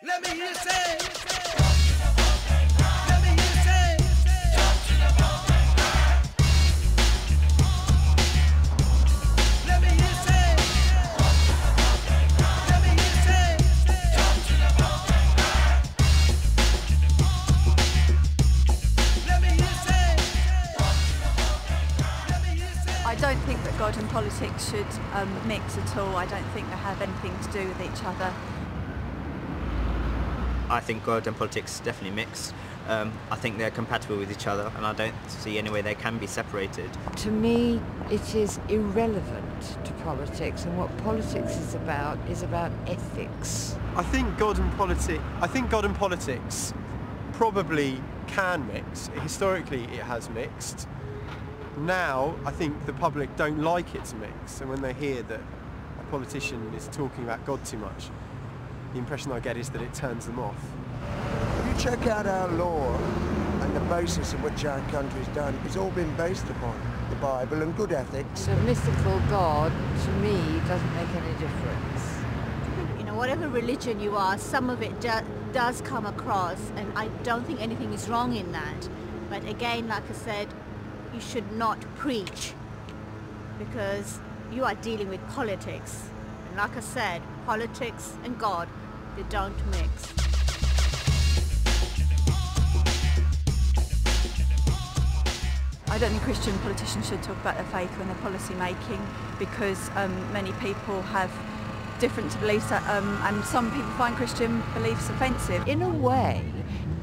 Let me hear you say. Let me hear you say. Let me hear you say. Let me hear you say. Let me hear you say. Let me hear you say. I don't think that God and politics should mix at all. I don't think they have anything to do with each other. I think God and politics definitely mix. I think they're compatible with each other, and I don't see any way they can be separated. To me, it is irrelevant to politics, and what politics is about ethics. I think God and politics probably can mix. Historically, it has mixed. Now, I think the public don't like it to mix, and when they hear that a politician is talking about God too much, the impression I get is that it turns them off. If you check out our law and the basis of which our country's done, it's all been based upon the Bible and good ethics. A mythical God, to me, doesn't make any difference. You know, whatever religion you are, some of it does come across, and I don't think anything is wrong in that. But again, like I said, you should not preach, because you are dealing with politics. And like I said, politics and God, they don't mix. I don't think Christian politicians should talk about their faith when they're policy making, because many people have different beliefs and some people find Christian beliefs offensive. In a way,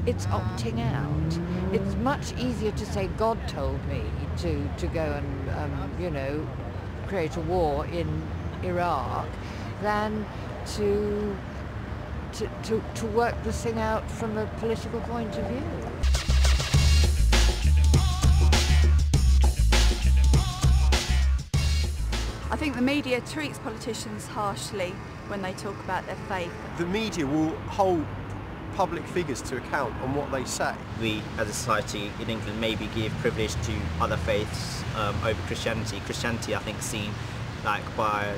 it's opting out. It's much easier to say God told me to go and create a war in Iraq than to work this thing out from a political point of view. I think the media treats politicians harshly when they talk about their faith. The media will hold public figures to account on what they say. We, as a society in England, maybe give privilege to other faiths over Christianity. Christianity, I think, is seen like by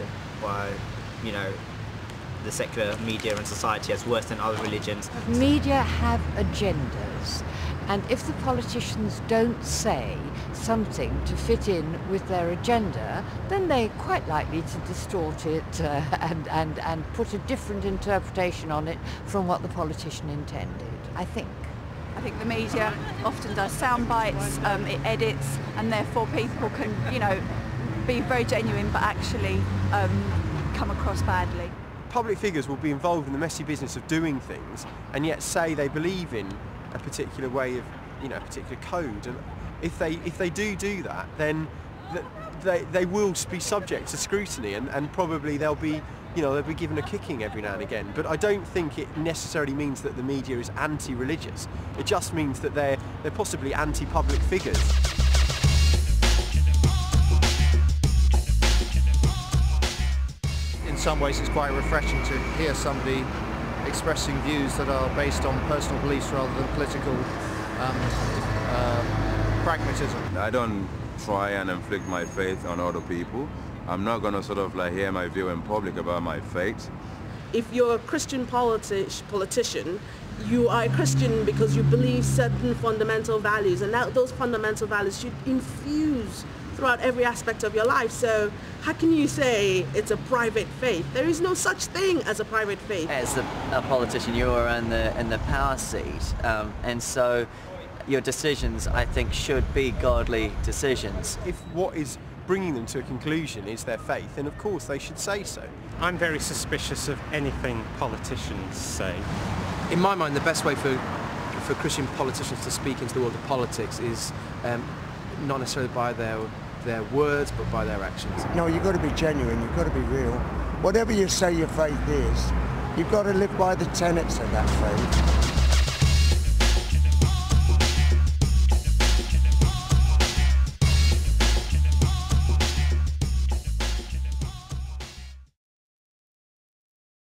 the secular media and society as worse than other religions. Media have agendas, and if the politicians don't say something to fit in with their agenda, then they're quite likely to distort it and put a different interpretation on it from what the politician intended, I think. I think the media often does sound bites, it edits, and therefore people can, be very genuine but actually come across badly. Public figures will be involved in the messy business of doing things and yet say they believe in a particular way of, a particular code. And if they do that, then they will be subject to scrutiny, and probably they'll be given a kicking every now and again. But I don't think it necessarily means that the media is anti-religious. It just means that they're possibly anti-public figures. In some ways it's quite refreshing to hear somebody expressing views that are based on personal beliefs rather than political pragmatism. I don't try and inflict my faith on other people. I'm not going to hear my view in public about my faith. If you're a Christian politician, you are a Christian because you believe certain fundamental values, and those fundamental values should infuse throughout every aspect of your life. So how can you say it's a private faith? There is no such thing as a private faith. As a politician, you are in the power seat, and so your decisions, I think, should be godly decisions. If what is bringing them to a conclusion is their faith, then of course they should say so. I'm very suspicious of anything politicians say. In my mind, the best way for Christian politicians to speak into the world of politics is not necessarily by their words, but by their actions. No, you've got to be genuine, you've got to be real. Whatever you say your faith is, you've got to live by the tenets of that faith.